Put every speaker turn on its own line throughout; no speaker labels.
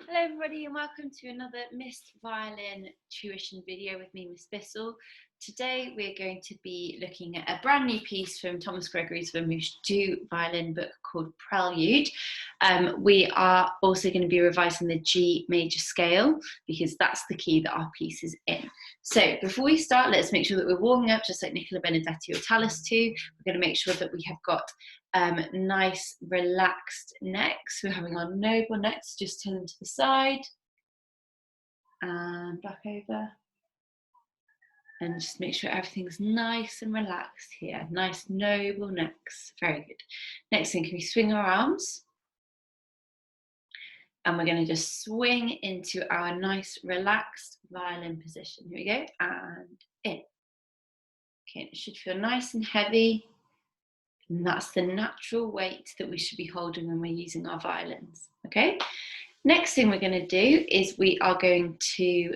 Hello everybody and welcome to another Missed Violin tuition video with me, Miss Bissell. Today we're going to be looking at a brand new piece from Thomas Gregory's Vamoosh 2 violin book called Prelude. We are also going to be revising the G major scale because that's the key that our piece is in. So before we start, let's make sure that we're warming up just like Nicola Benedetti or Tallis 2. We're going to make sure that we have got nice relaxed necks. We're having our noble necks, just turn them to the side and back over, and just make sure everything's nice and relaxed here. Nice noble necks, very good. Next thing, can we swing our arms? And we're going to just swing into our nice relaxed violin position. Here we go, and in. Okay, it should feel nice and heavy. And that's the natural weight that we should be holding when we're using our violins, okay? Next thing we're going to do is we are going to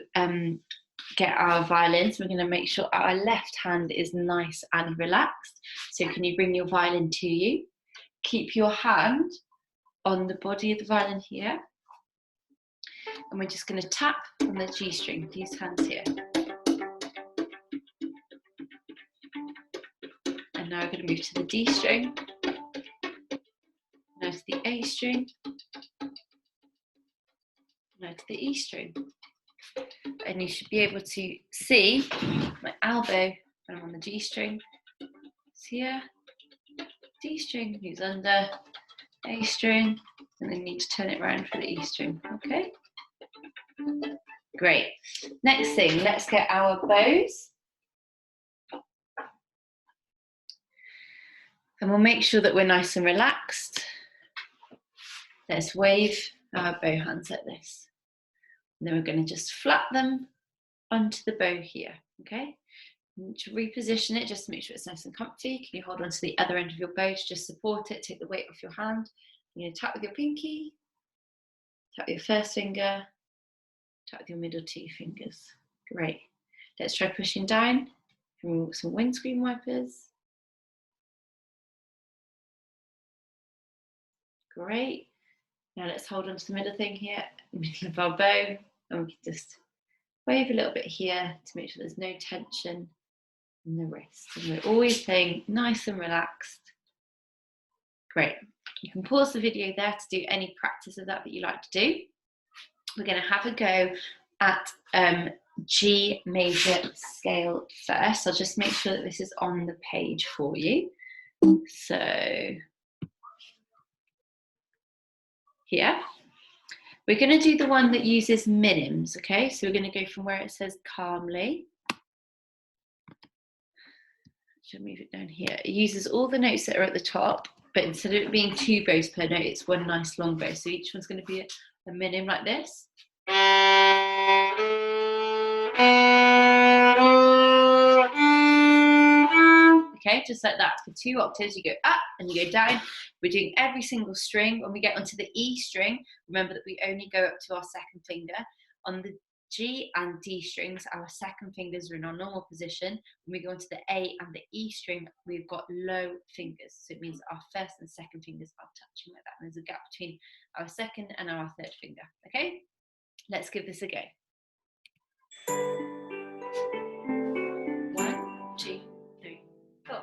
get our violins. We're going to make sure our left hand is nice and relaxed. So can you bring your violin to you? Keep your hand on the body of the violin here. And we're just going to tap on the G string, these hands here. And now we're going to move to the D string. Now to the A string. Now to the E string. And you should be able to see my elbow when I'm on the G string. It's here, D string, moves under, A string, and then you need to turn it around for the E string, okay? Great. Next thing, let's get our bows. And we'll make sure that we're nice and relaxed. Let's wave our bow hands like this. And then we're going to just flap them onto the bow here, okay? And to reposition it, just to make sure it's nice and comfy, can you hold on to the other end of your bow to just support it, take the weight off your hand. You're going to tap with your pinky, tap with your first finger, tap with your middle two fingers. Great. Let's try pushing down from some windscreen wipers. Great. Now let's hold on to the middle thing here, middle of our bow, and we can just wave a little bit here to make sure there's no tension in the wrist. And we're always playing nice and relaxed. Great. You can pause the video there to do any practice of that you like to do. We're going to have a go at G major scale first. I'll just make sure that this is on the page for you. So here, we're going to do the one that uses minims, okay? So we're going to go from where it says calmly. Should move it down here. It uses all the notes that are at the top, but instead of it being 2 bows per note, it's one nice long bow. So each one's going to be a minim like this. Okay, just like that. For 2 octaves, you go up and you go down. We're doing every single string. When we get onto the E string, remember that we only go up to our second finger. On the G and D strings, our second fingers are in our normal position. When we go into the A and the E string, we've got low fingers. So it means our first and second fingers are touching like that. And there's a gap between our second and our third finger. Okay, let's give this a go. 1, 2, 3, 4.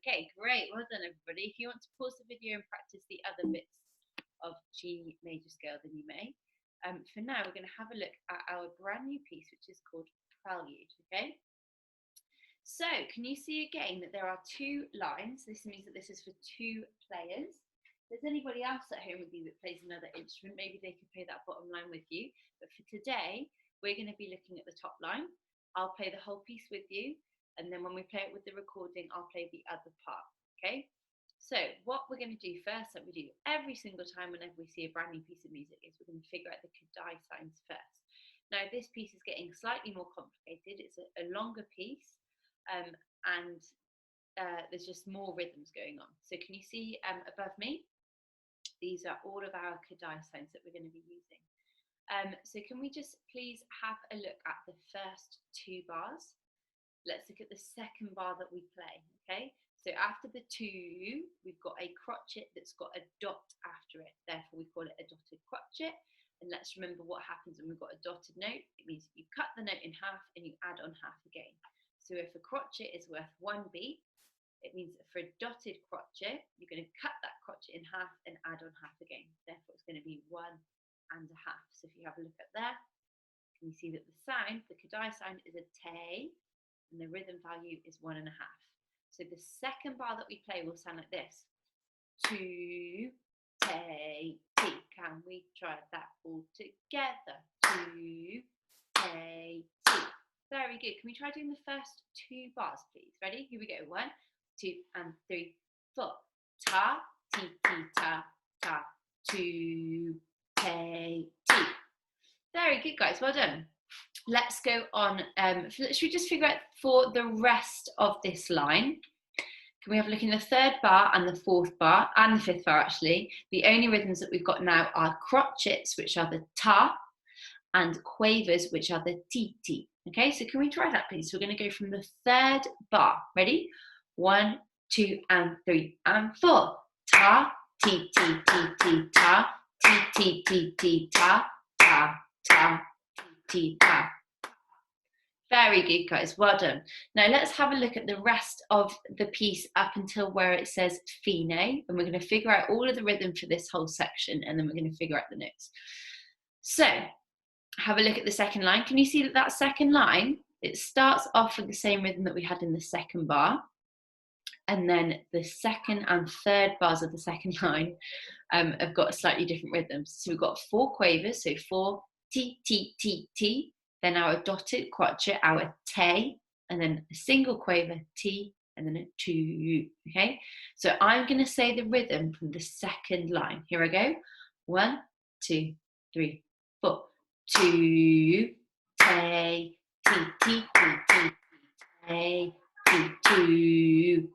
Okay, great, well done everybody. If you want to pause the video and practice the other bits of G major scale, then you may. For now, we're going to have a look at our brand new piece, which is called Prelude, okay? So, can you see again that there are 2 lines? This means that this is for 2 players. If there's anybody else at home with you that plays another instrument, maybe they could play that bottom line with you. But for today, we're going to be looking at the top line. I'll play the whole piece with you, and then when we play it with the recording, I'll play the other part, okay? So what we're going to do first, like we do every single time whenever we see a brand new piece of music, is we're going to figure out the Kadai signs first. Now this piece is getting slightly more complicated. It's a longer piece, and there's just more rhythms going on. So can you see above me? These are all of our Kadai signs that we're going to be using. So can we just please have a look at the first 2 bars? Let's look at the second bar that we play, okay? So after the 2, we've got a crotchet that's got a dot after it. Therefore, we call it a dotted crotchet. And let's remember what happens when we've got a dotted note. It means you cut the note in half and you add on half again. So if a crotchet is worth 1 beat, it means that for a dotted crotchet, you're going to cut that crotchet in half and add on half again. Therefore, it's going to be 1 and a half. So if you have a look at there, can you see that the sound, the Kadai sound, is a te, and the rhythm value is 1 and a half. So the second bar that we play will sound like this. 2, te, ti. Can we try that all together? 2, te, ti. Very good. Can we try doing the first 2 bars, please? Ready? Here we go. 1, 2, and 3, 4. Ta, ti, ti, ta, ta. 2, te, ti. Very good, guys. Well done. Let's go on. Should we just figure out for the rest of this line? Can we have a look in the 3rd bar and the 4th bar and the 5th bar, actually? The only rhythms that we've got now are crotchets, which are the ta, and quavers, which are the ti, ti. Okay, so can we try that, please? So we're going to go from the 3rd bar. Ready? 1, 2, and 3, and 4. Ta, ti, ti, ti, ti, ta, ti, ti, ti, ti, ta, ta, ta, ti, ta. Very good, guys. Well done. Now let's have a look at the rest of the piece up until where it says fine, and we're going to figure out all of the rhythm for this whole section, and then we're going to figure out the notes. So have a look at the second line. Can you see that that second line, it starts off with the same rhythm that we had in the second bar, and then the 2nd and 3rd bars of the second line have got slightly different rhythms. So we've got 4 quavers, so 4 ti, ti, ti, ti, then our dotted crotchet, our te, and then a single quaver, ti, and then a 2, okay? So I'm going to say the rhythm from the second line. Here I go. 1, 2, 3, 4. 2, te, ti, ti, ti, ti, te, ti, 2.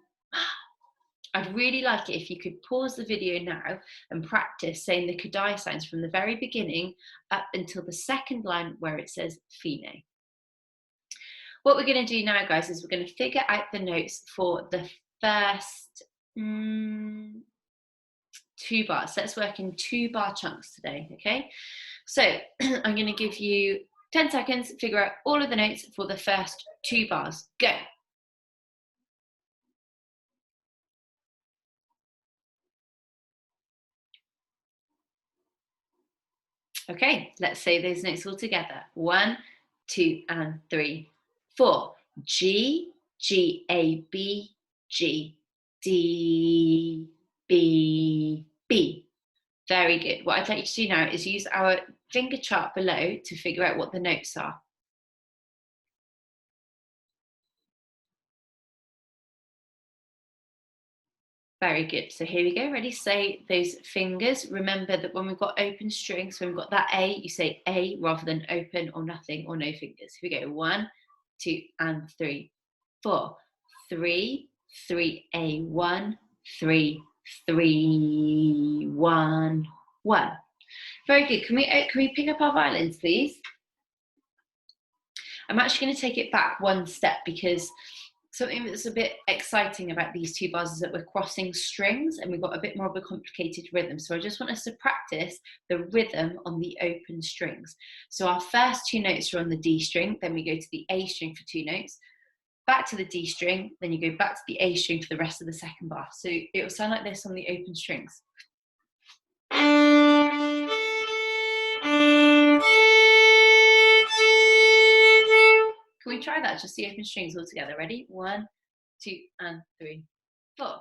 I'd really like it if you could pause the video now and practice saying the Kadai signs from the very beginning up until the second line where it says fine. What we're going to do now, guys, is we're going to figure out the notes for the first 2 bars. Let's work in 2-bar chunks today, okay? So I'm going to give you 10 seconds to figure out all of the notes for the first 2 bars. Go. Okay, let's say those notes all together. 1, 2, and 3, 4. G, G, A, B, G, D, B, B. Very good. What I'd like you to do now is use our finger chart below to figure out what the notes are. Very good. So here we go. Ready? Say those fingers. Remember that when we've got open strings, when we've got that A, you say A rather than open or nothing or no fingers. Here we go. 1, 2, and 3, 4. 3, 3, A, 1, 3, 3, 1, 1. Very good. Can we pick up our violins, please? I'm actually going to take it back one step because something that's a bit exciting about these 2 bars is that we're crossing strings and we've got a bit more of a complicated rhythm. So I just want us to practice the rhythm on the open strings. So our first 2 notes are on the D string, then we go to the A string for 2 notes, back to the D string, then you go back to the A string for the rest of the second bar. So it will sound like this on the open strings. Can we try that? Just the open strings all together. Ready? 1, 2, and 3, 4.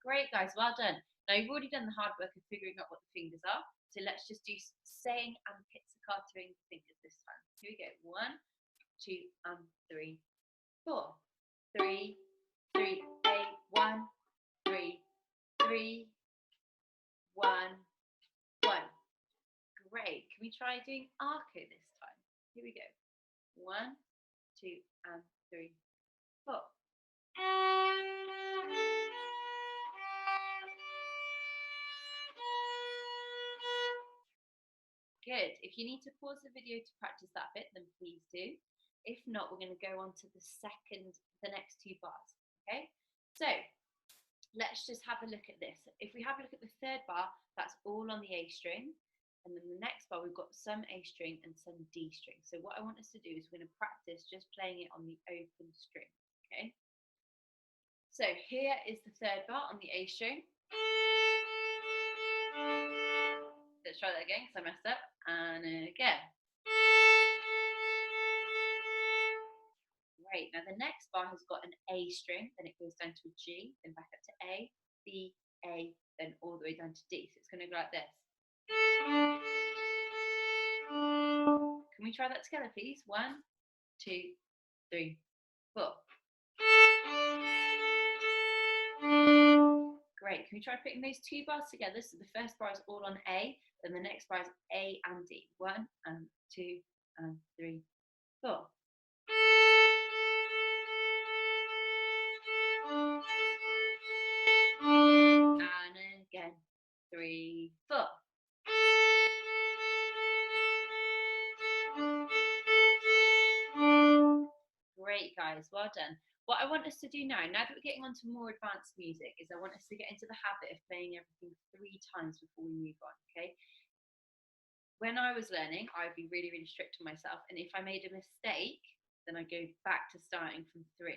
Great, guys. Well done. Now, you've already done the hard work of figuring out what the fingers are. So let's just do saying and pizzicatoing fingers this time. Here we go. 1, 2, and 3, 4. 3, 3, 8, 1, 3, 3, 1, 1. Great. Can we try doing arco this time? Here we go. 1, 2, and 3, 4. Good. If you need to pause the video to practice that bit, then please do. If not, we're going to go on to the next 2 bars. Okay? So let's just have a look at this. If we have a look at the 3rd bar, that's all on the A string. And then the next bar, we've got some A string and some D string. So what I want us to do is we're going to practice just playing it on the open string. Okay? So here is the 3rd bar on the A string. Let's try that again because I messed up. And again. Great. Now the next bar has got an A string, then it goes down to a G, then back up to A, B, A, then all the way down to D. So it's going to go like this. Can we try that together, please? 1, 2, 3, 4. Great. Can we try putting those 2 bars together? So the first bar is all on A, then the next bar is A and D. 1 and 2 and 3, 4. And again, 3, 4. Great, guys, well done. What I want us to do now that we're getting on to more advanced music, is I want us to get into the habit of playing everything 3 times before we move on, okay? When I was learning, I'd be really, really strict on myself, and if I made a mistake, then I go back to starting from 1.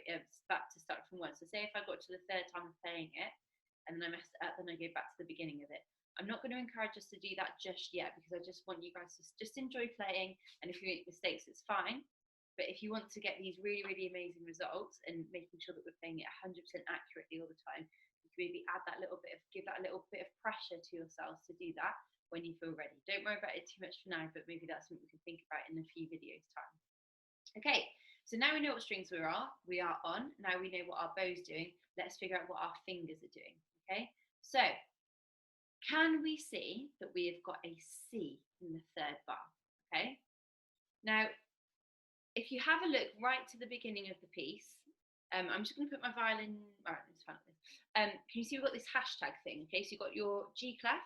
So say if I got to the 3rd time of playing it, and then I messed it up, then I go back to the beginning of it. I'm not going to encourage us to do that just yet, because I just want you guys to just enjoy playing, and if you make mistakes, it's fine. But if you want to get these really, really amazing results and making sure that we're playing it 100% accurately all the time, you can maybe give that a little bit of pressure to yourselves to do that when you feel ready. Don't worry about it too much for now, but maybe that's something we can think about in a few videos' time. Okay, so now we know what strings we are on. Now we know what our bow's doing. Let's figure out what our fingers are doing. Okay, so can we see that we have got a C in the 3rd bar? Okay, now if you have a look right to the beginning of the piece, I'm just going to put my violin. Right, let's find this. Can you see we've got this hashtag thing? Okay, so you've got your G clef,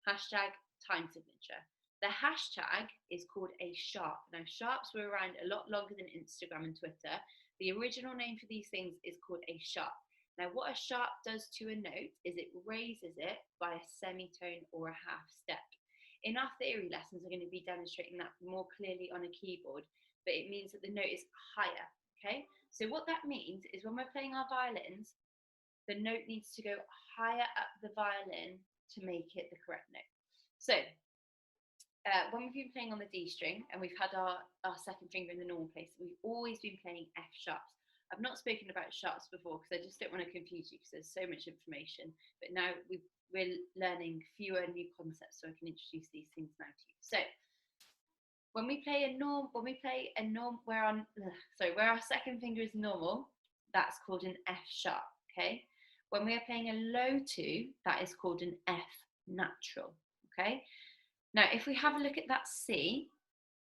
hashtag, time signature. The hashtag is called a sharp. Now, sharps were around a lot longer than Instagram and Twitter. The original name for these things is called a sharp. Now, what a sharp does to a note is it raises it by a semitone or a half step. In our theory lessons, we're going to be demonstrating that more clearly on a keyboard, but it means that the note is higher, okay? So what that means is when we're playing our violins, the note needs to go higher up the violin to make it the correct note. So when we've been playing on the D string and we've had our 2nd finger in the normal place, we've always been playing F sharps. I've not spoken about sharps before because I just don't want to confuse you because there's so much information, but now we're learning fewer new concepts, so I can introduce these things now to you. So when we play where our 2nd finger is normal, that's called an F sharp, okay? When we are playing a low 2, that is called an F natural, okay? Now, if we have a look at that C,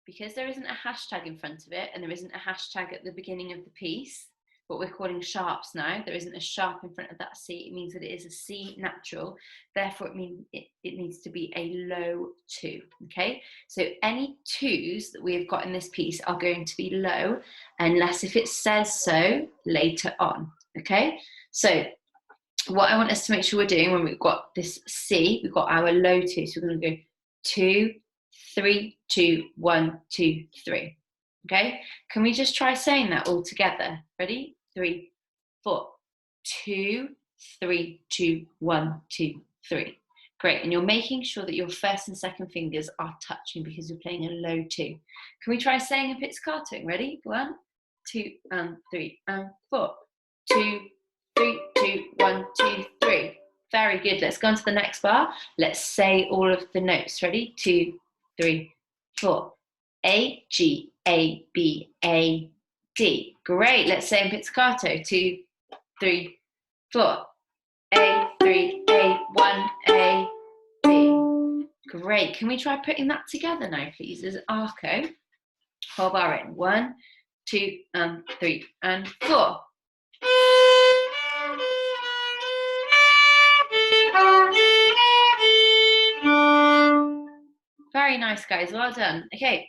because there isn't a hashtag in front of it and there isn't a hashtag at the beginning of the piece, what we're calling sharps now, there isn't a sharp in front of that C, it means that it is a C natural, therefore it means it needs to be a low 2, okay? So any 2s that we've got in this piece are going to be low, unless if it says so later on, okay? So what I want us to make sure we're doing when we've got this C, we've got our low 2, so we're going to go 2, 3, 2, 1, 2, 3. Okay, can we just try saying that all together? Ready? 3, 4. 2, 3, 2, 1, 2, 3. Great, and you're making sure that your 1st and 2nd fingers are touching because you're playing a low 2. Can we try saying a pizzicato? Ready? 1, 2, and 3, and 4. 2, 3, 2, 1, 2, 3. Very good. Let's go on to the next bar. Let's say all of the notes. Ready? 2, 3, 4. A, G, A, B, A, D. Great. Let's say in pizzicato. 2, 3, 4. A, 3, A, 1, A, D. Great. Can we try putting that together now, please? As arco. Whole bar in. 1, 2, and 3, and 4. Very nice, guys. Well done. Okay,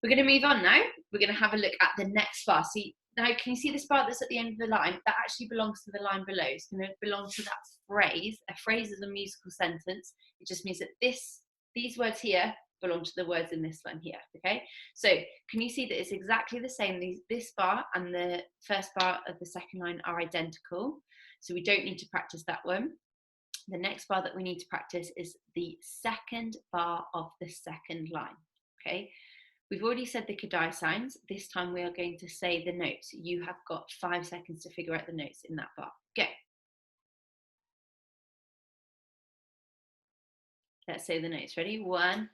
we're going to move on now. We're going to have a look at the next bar. See, now can you see this bar that's at the end of the line? That actually belongs to the line below. It's going to belong to that phrase. A phrase is a musical sentence. It just means that these words here belong to the words in this line here. Okay, so can you see that it's exactly the same? This bar and the first bar of the second line are identical. So we don't need to practice that one. The next bar that we need to practice is the second bar of the second line, okay? We've already said the Kadai signs. This time we are going to say the notes. You have got 5 seconds to figure out the notes in that bar. Go. Let's say the notes. Ready? 1,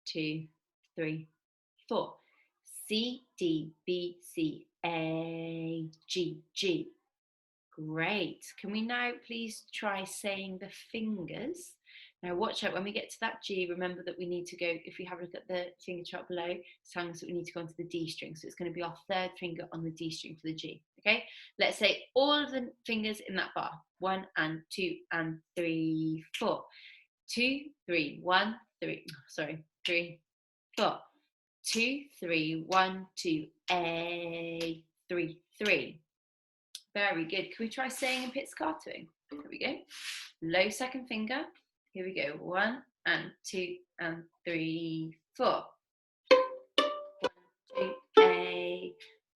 2, 3, 4. C, D, B, C, A, G, G. Great. Can we now please try saying the fingers? Now watch out, when we get to that G, remember that we need to go, if we have a look at the finger chart below, it's telling us that we need to go onto the D string. So it's going to be our third finger on the D string for the G. Okay, let's say all of the fingers in that bar. 1 and 2 and 3, 4. 2, 3, 1, 3, sorry, 3, 4. 2, 3, 1, 2, A, 3, 3. Very good. Can we try saying in pizzicatoing? Here we go. Low second finger. Here we go. 1 and 2 and 3, 4. 1, 2, A,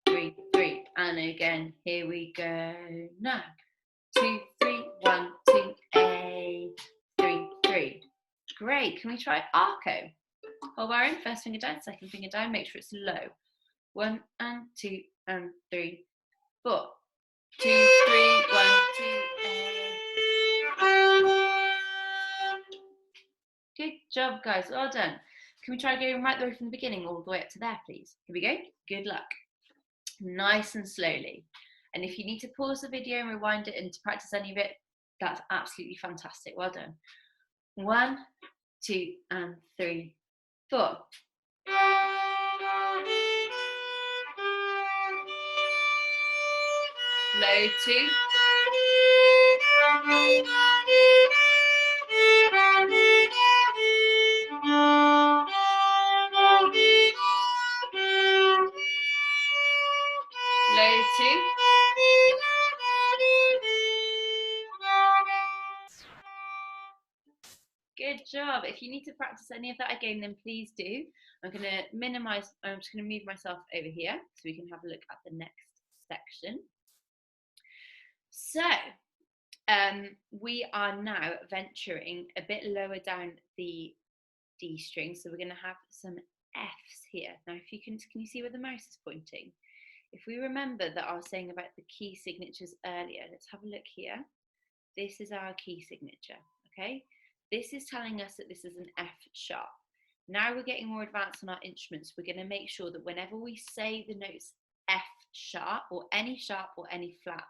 3, 3. And again, here we go. Now, 2, 3, 1, 2, A, 3, 3. Great. Can we try arco? Whole bar in, first finger down, second finger down. Make sure it's low. 1 and 2 and 3, 4. 2, 3, 1, 2. Good job, guys. Well done. Can we try going right the way from the beginning all the way up to there, please? Here we go. Good luck. Nice and slowly. And if you need to pause the video and rewind it and to practice any of it, that's absolutely fantastic. Well done. 1, 2, and 3, 4. Low 2. Low 2. Good job. If you need to practice any of that again, then please do. I'm going to minimize, I'm just going to move myself over here so we can have a look at the next section. So, we are now venturing a bit lower down the D string, so we're going to have some Fs here. Now, if you can you see where the mouse is pointing? If we remember that I was saying about the key signatures earlier, let's have a look here. This is our key signature, okay? This is telling us that this is an F sharp. Now we're getting more advanced on our instruments. We're going to make sure that whenever we say the notes F sharp or any flat,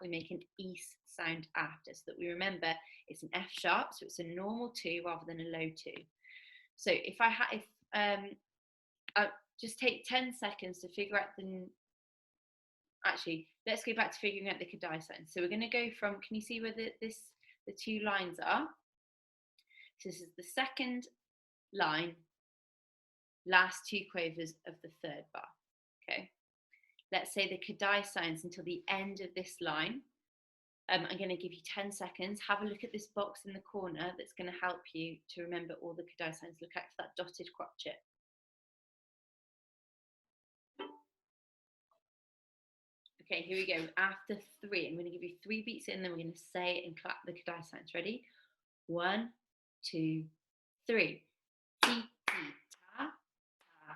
we make an E sound after, so that we remember it's an F sharp, so it's a normal 2 rather than a low 2. So if just take 10 seconds to figure out actually, let's go back to figuring out the Kadai signs. So we're going to go from, can you see where the 2 lines are? So this is the second line, last 2 quavers of the third bar, okay? Let's say the Kadai signs until the end of this line. I'm going to give you 10 seconds. Have a look at this box in the corner that's going to help you to remember all the Kadai signs. Look out for that dotted crotchet. Okay, here we go. After 3, I'm going to give you 3 beats in, then we're going to say and clap the Kadai signs. Ready? 1, 2, 3. Ti, ti, ta, ta,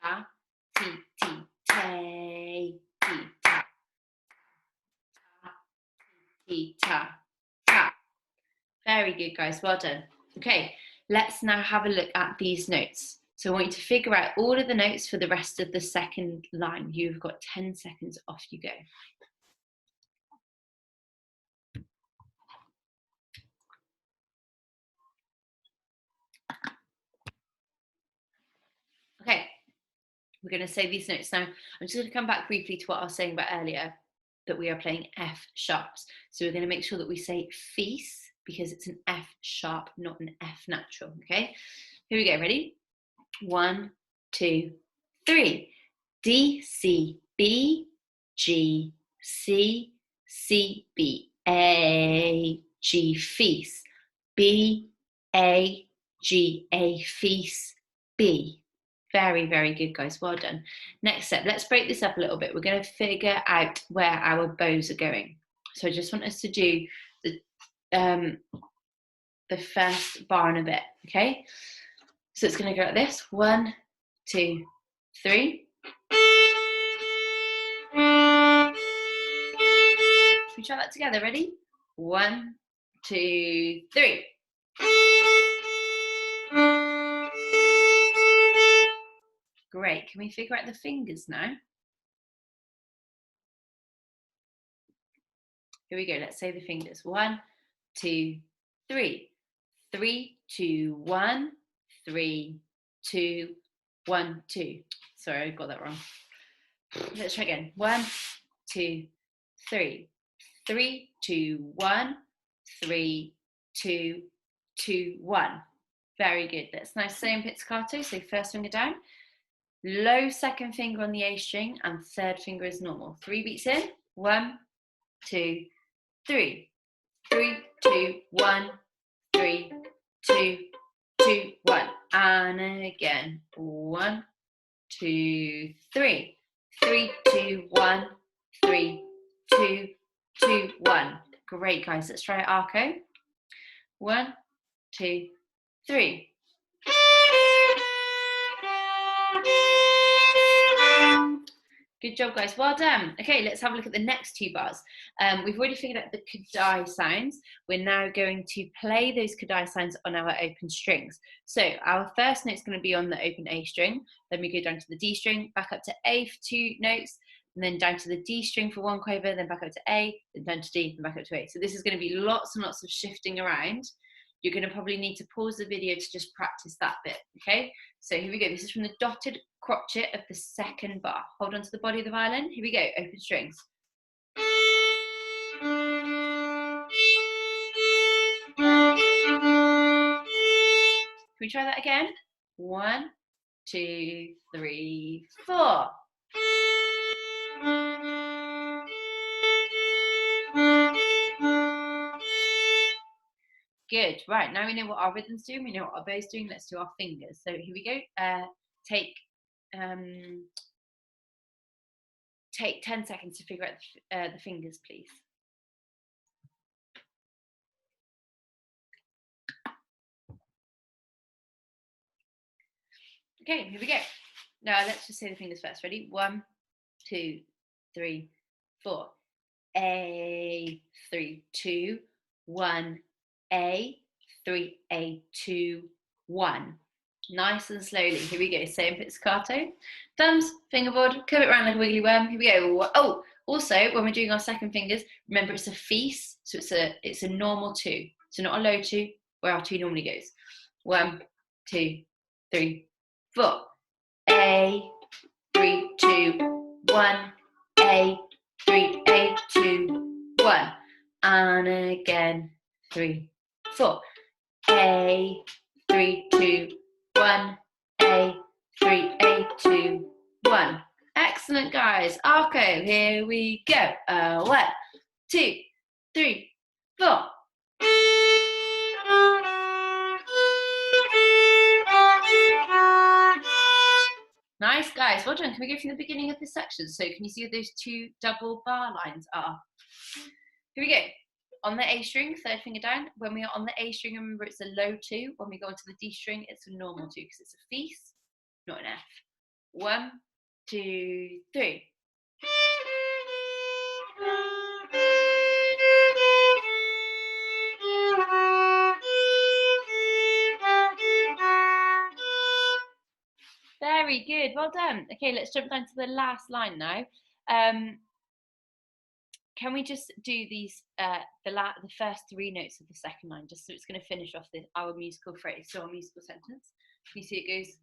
ta, ti, ti, te, ti, ta, ta, ti, ta, ta. Very Very good, guys. Well done. Okay, let's now have a look at these notes. So I want you to figure out all of the notes for the rest of the second line. You've got 10 seconds, off you go. Okay, we're going to say these notes now. I'm just going to come back briefly to what I was saying about earlier, that we are playing F sharps. So we're going to make sure that we say feast, because it's an F sharp, not an F natural, okay? Here we go, ready? 1, 2, 3. D, C, B, G, C, C, B, A, G, feast, B, A, G, A, feast, B. Very, very good, guys. Well done. Next step, let's break this up a little bit. We're going to figure out where our bows are going. So I just want us to do the first bar in a bit, okay? So it's going to go like this. 1, 2, 3. Should we try that together? Ready? 1, 2, 3. Great. Can we figure out the fingers now? Here we go. Let's say the fingers. 1, 2, 3. 3, 2, 1. 3, 2, 1, 2. Sorry, I got that wrong. Let's try again. 1, 2, 3. 3, 2, 1. 3, 2, 2, 1. Very good. That's nice. Same pizzicato. So first finger down, low second finger on the A string, and third finger is normal. 3 beats in. 1, 2, 3. 3, 2, 1. 3, 2, 2, 1. And again. 1, 2, 3. 3, 2, 1. 3, 2, 2, 1. Great, guys. Let's try arco. 1, 2, 3. Good job, guys. Well done. Okay, let's have a look at the next 2 bars. We've already figured out the kadai sounds. We're now going to play those kadai sounds on our open strings. So our first note is going to be on the open A string. Then we go down to the D string, back up to A for 2 notes, and then down to the D string for 1 quaver, then back up to A, then down to D, then back up to A. So this is going to be lots and lots of shifting around. You're going to probably need to pause the video to just practice that bit, okay? So here we go. This is from the dotted crotchet of the second bar. Hold on to the body of the violin. Here we go, open strings. Can we try that again? 1, 2, 3, 4. Good. Right, now we know what our rhythm's doing, we know what our bow's doing. Let's do our fingers. So here we go. Take 10 seconds to figure out the fingers, please. Okay, here we go. Now let's just say the fingers first. Ready? 1, 2, 3, 4. A, 3, 2, 1, A, 3, A, 2, 1. Nice and slowly. Here we go. Same pizzicato. Thumbs, fingerboard, curve it around like a wiggly worm. Here we go. Oh, also when we're doing our second fingers, remember it's a feast, so it's a normal 2. So not a low 2, where our 2 normally goes. 1, 2, 3, 4. A, 3, 2, 1. A, 3, A, 2, 1. And again. 3, 4. A, 3, 2, 1. A, 3, A, 2, 1. Excellent, guys. Arco, here we go. 1, 2, 3, 4. Nice, guys. Well done. Can we go from the beginning of this section? So can you see what those 2 double bar lines are? Here we go. On the A string, third finger down. When we are on the A string, remember it's a low 2. When we go into the D string, it's a normal 2 because it's a feast, not an F. 1, 2, 3. Very good, well done. Okay, let's jump down to the last line now. Can we just do these, the first three notes of the second line, just so it's going to finish off our musical phrase, so our musical sentence. Can you see it goes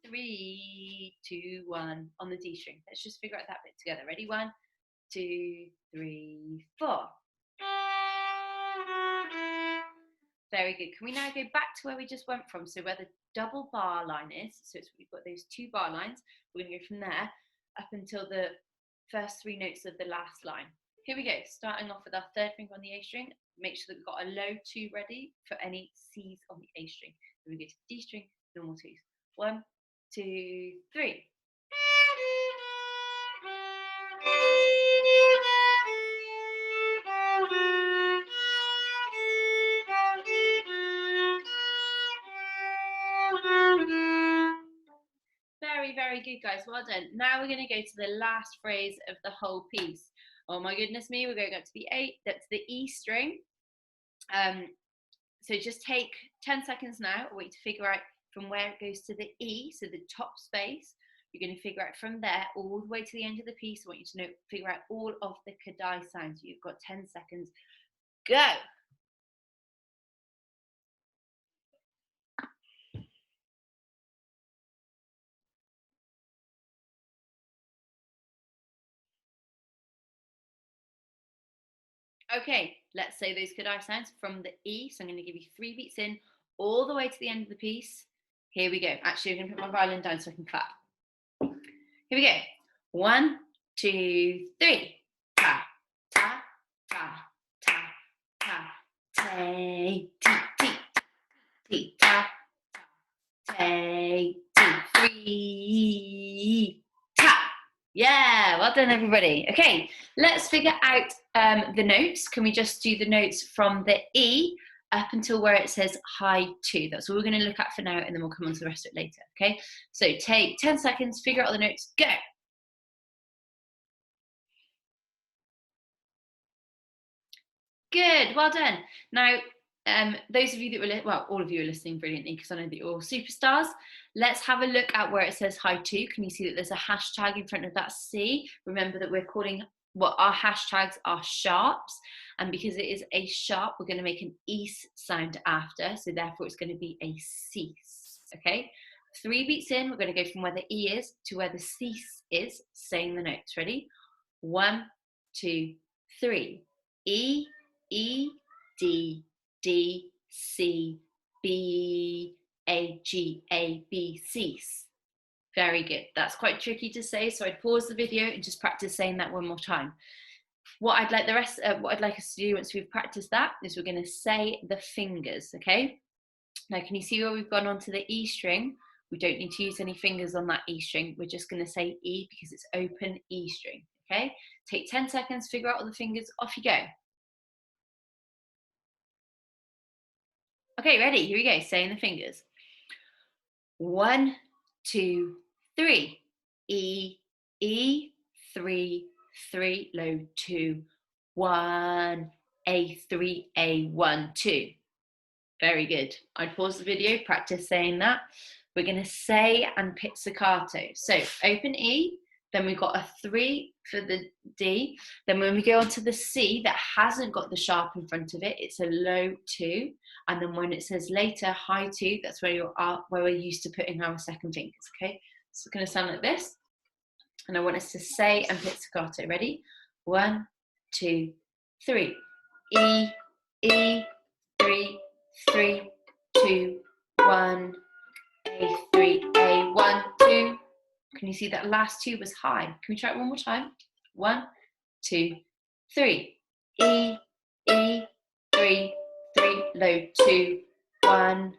3, 2, 1 on the D string. Let's just figure out that bit together. Ready? 1, 2, 3, 4. Very good. Can we now go back to where we just went from? So where the double bar line is. So we've got those 2 bar lines. We're going to go from there up until the first 3 notes of the last line. Here we go. Starting off with our third finger on the A string. Make sure that we've got a low 2 ready for any C's on the A string. Then we go to the D string, normal 2s. 1, 2, 3. Very, very good, guys. Well done. Now we're going to go to the last phrase of the whole piece. Oh my goodness me, we're going up to the E string. So just take 10 seconds now, wait to figure out from where it goes to the E, so the top space. You're going to figure out from there all the way to the end of the piece. I want you to figure out all of the Kadai sounds. You've got 10 seconds. Go! Okay, let's say those Kadai sounds from the E. So I'm going to give you 3 beats in, all the way to the end of the piece. Here we go. Actually, I'm going to put my violin down so I can clap. Here we go. 1, 2, 3. Ta, ta, ta, ta, ta, tay, ti, ti, ti, ta, tay, ti, 3, ta. Yeah, well done, everybody. Okay, let's figure out the notes. Can we just do the notes from the E up until where it says high 2? That's what we're going to look at for now, and then we'll come on to the rest of it later. Okay, so take 10 seconds, figure out all the notes, go. Good, well done. Now, those of you that were, all of you are listening brilliantly because I know that you're all superstars. Let's have a look at where it says high 2. Can you see that there's a hashtag in front of that C? Remember that we're calling what our hashtags are sharps. And because it is a sharp, we're going to make an ease sound after. So therefore it's going to be a cease. Okay, 3 beats in, we're going to go from where the E is to where the cease is, saying the notes. Ready? 1, 2, 3. E, E, D, D, C, B, A, G, A, B, cease. Very good. That's quite tricky to say, so I'd pause the video and just practice saying that one more time. What I'd like us to do once we've practiced that is we're going to say the fingers, okay? Now, can you see where we've gone onto the E string? We don't need to use any fingers on that E string. We're just going to say E because it's open E string, okay? Take 10 seconds, figure out all the fingers, off you go. Okay, ready? Here we go. Saying the fingers. 1, 2, 3. E, E, 3, 3, low 2, 1, A, 3, A, 1, 2. Very good. I'd pause the video, practice saying that. We're going to say and pizzicato. So open E, then we've got a 3 for the D. Then when we go on to the C that hasn't got the sharp in front of it, it's a low 2. And then when it says later, high 2, that's where we're used to putting our second fingers, okay? So it's going to sound like this. And I want us to say and pizzicato. Ready? 1, 2, 3. E, E, 3, 3, 2, 1, A, 3, A, 1, 2. Can you see that last 2 was high? Can we try it one more time? 1, 2, 3. E, E, 3, 3, low 2, 1,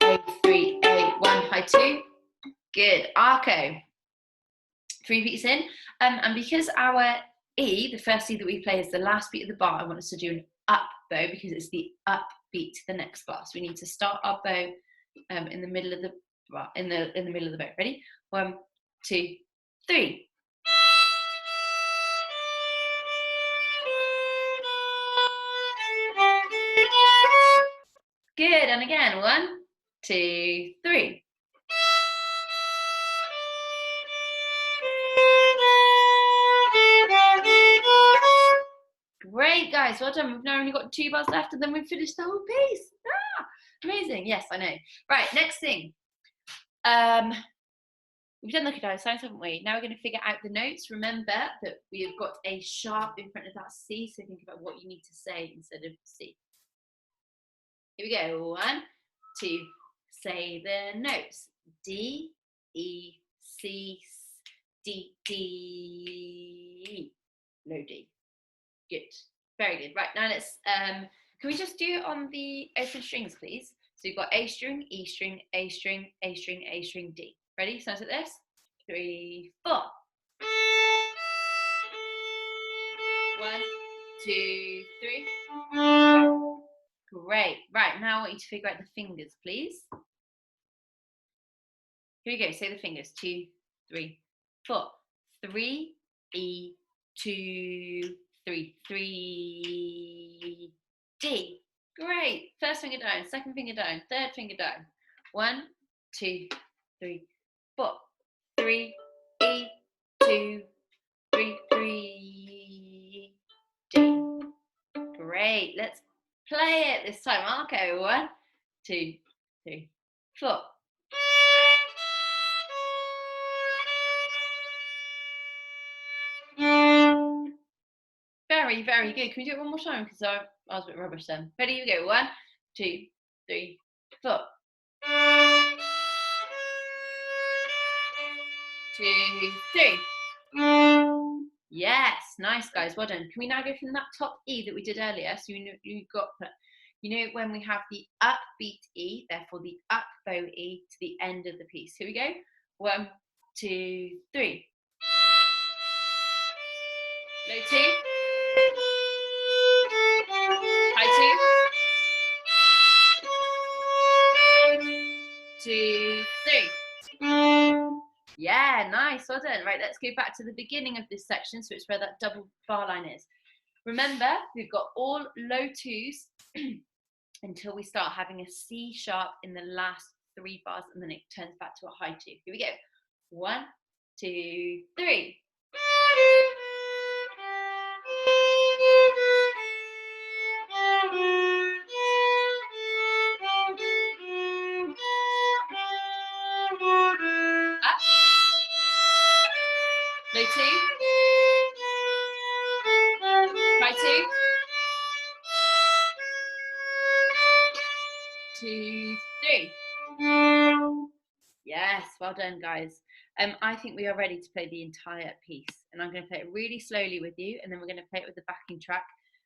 A, 3, A, 1, high 2. Good. Arco. 3 beats in. And because our E, the first E that we play, is the last beat of the bar, I want us to do an up bow because it's the up beat to the next bar. So we need to start our bow in the middle of the bar, in the middle of the bow. Ready? 1, 2, 3. Good. And again. 1, 2, 3. Great, guys, well done. We've now only got 2 bars left and then we've finished the whole piece. Ah, amazing. Yes, I know. Right, next thing. We've done the guitar signs, haven't we? Now we're going to figure out the notes. Remember that we have got a sharp in front of that C, so think about what you need to say instead of C. Here we go. 1, 2. Say the notes. D, E, C, D, D. Low D. Good. Very good. Right, now let's, can we just do it on the open strings, please? So you've got A string, E string, A string, A string, A string, D. Ready? Sounds like this. 3, 4. 1, 2, 3. Great. Right, now I want you to figure out the fingers, please. Here we go. Say the fingers. 2, 3, 4. 3, E, 2, 3, 3, D. Great. First finger down, second finger down, third finger down. 1, 2, 3, 4. 3, E, 2, 3, 3, D. Great. Let's play it this time. I'll go 1, 2, 3, 4. Very, very good. Can we do it one more time? Because I was a bit rubbish then. Ready? You go. 1, 2, 3, 4. 2, 3. Yes, nice, guys. Well done. Can we now go from that top E that we did earlier? So you got, when we have the upbeat E, therefore the up bow E to the end of the piece. Here we go. 1, 2, 3. Low 2. High 2. 2, 3. Yeah, nice, well done. Right, let's go back to the beginning of this section, so it's where that double bar line is. Remember, we've got all low 2s until we start having a C sharp in the last 3 bars, and then it turns back to a high 2. Here we go. 1, 2, 3. Up. Low 2. High 2. 2, 3. Yes, well done, guys. I think we are ready to play the entire piece, and I'm going to play it really slowly with you, and then we're going to play it with the backing track.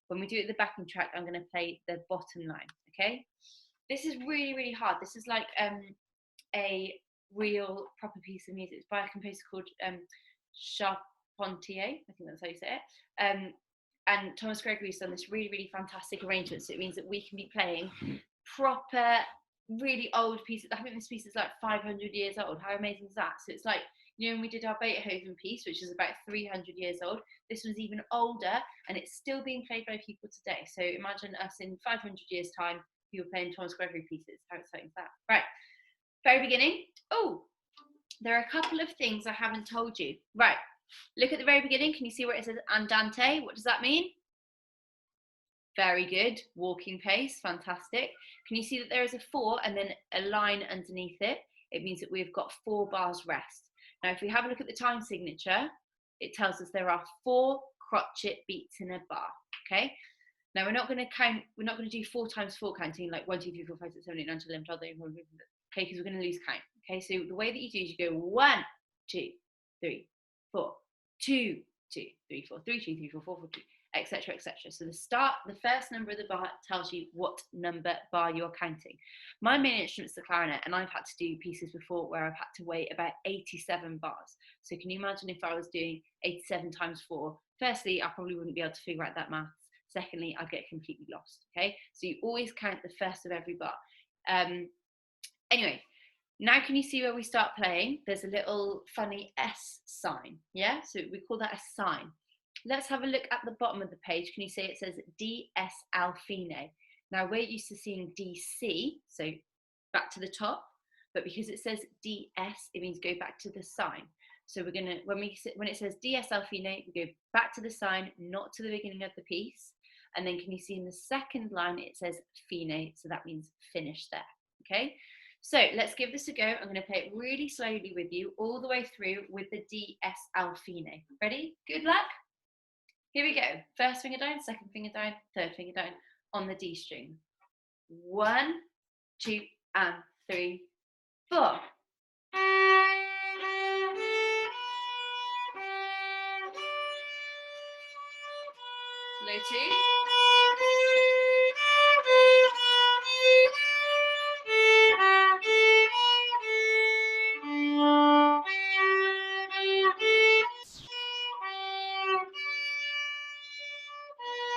When we do it with the backing track, I'm going to play the bottom line, okay? This is really, really hard. This is like a real proper piece of music. It's by a composer called Charpentier, I think that's how you say it. And Thomas Gregory's done this really, really fantastic arrangement, so it means that we can be playing proper, really old pieces. I think this piece is like 500 years old. How amazing is that? So it's like, when we did our Beethoven piece, which is about 300 years old, this was even older, and it's still being played by people today. So imagine us in 500 years' time, people playing Thomas Gregory pieces. How exciting is that? Right, very beginning. Oh, there are a couple of things I haven't told you. Right, look at the very beginning. Can you see where it says andante? What does that mean? Very good. Walking pace. Fantastic. Can you see that there is a 4 and then a line underneath it? It means that we've got 4 bars rest. Now, if we have a look at the time signature, it tells us there are 4 crotchet beats in a bar. Okay. Now we're not going to count. We're not going to do 4 times 4 counting, like 1, 2, 3, 4, 5, 6, 7, 8, 9, 10, 11, 12, 13, 14, 15. Okay, because we're going to lose count. Okay, so the way that you do is you go 1, 2, 3, 4, 2, 2, 3, 4, 3, 2, 3, 4, 4, 4, 2, etc., etc. So the first number of the bar tells you what number bar you're counting. My main instrument's the clarinet, and I've had to do pieces before where I've had to wait about 87 bars. So can you imagine if I was doing 87 times 4? Firstly, I probably wouldn't be able to figure out that maths. Secondly, I'd get completely lost. Okay, so you always count the first of every bar. Anyway, now can you see where we start playing? There's a little funny S sign, yeah? So we call that a sign. Let's have a look at the bottom of the page. Can you see it says D, S, Al fine? Now we're used to seeing DC, so back to the top, but because it says DS, it means go back to the sign. So we're gonna, when it says DS Alfine, we go back to the sign, not to the beginning of the piece. And then can you see in the second line, it says fine, so that means finish there, okay? So let's give this a go. I'm gonna play it really slowly with you, all the way through with the DS Alfine. Ready? Good luck. Here we go. First finger down, second finger down, third finger down on the D string. 1, 2, and 3, 4. Low 2.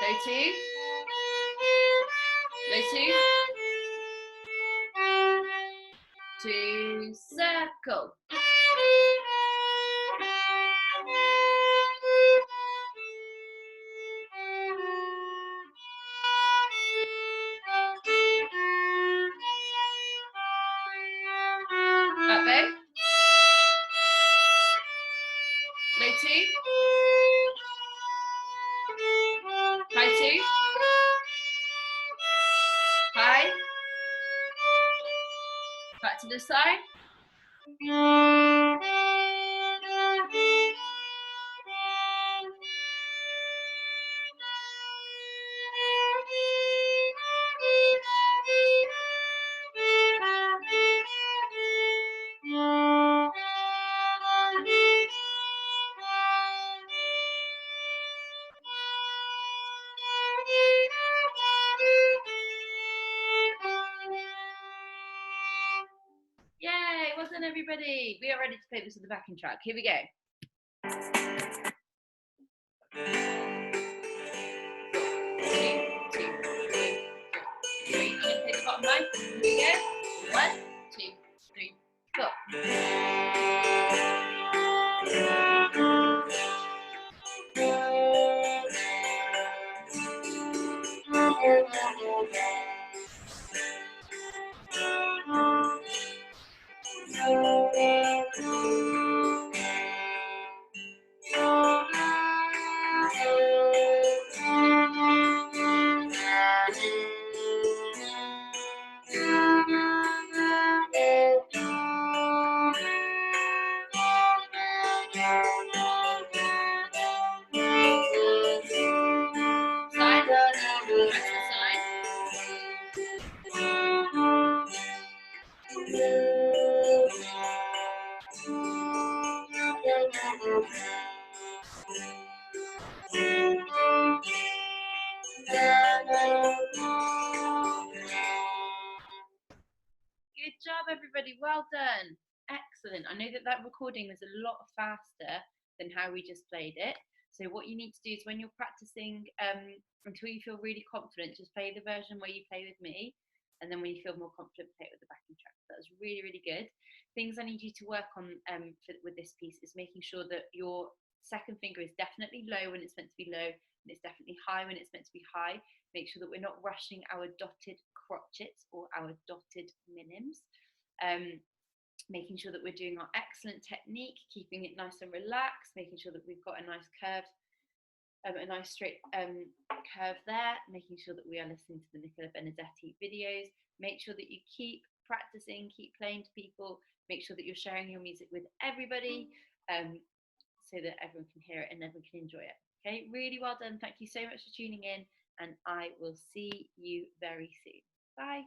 Low 2. Low 2. 2, circle. Up bow. Low 2. High 2. High. Back to the side. Yay, well done everybody. We are ready to play this with the backing track. Here we go. 2, 2, 3, 4. I'm going to play the bottom line. Here we go. 1, 2, 3, Good job, everybody. Well done. Excellent. I know that recording was a lot faster than how we just played it. So what you need to do is when you're practicing, until you feel really confident, just play the version where you play with me. And then when you feel more confident, play it with the backing track. That was really, really good. Things I need you to work on with this piece is making sure that your second finger is definitely low when it's meant to be low, and it's definitely high when it's meant to be high. Make sure that we're not rushing our dotted crotchets or our dotted minims. Making sure that we're doing our excellent technique, keeping it nice and relaxed, making sure that we've got a nice curve, a nice straight curve there, making sure that we are listening to the Nicola Benedetti videos. Make sure that you keep practicing, keep playing to people, make sure that you're sharing your music with everybody, so that everyone can hear it and everyone can enjoy it. Okay, really well done. Thank you so much for tuning in, and I will see you very soon. Bye.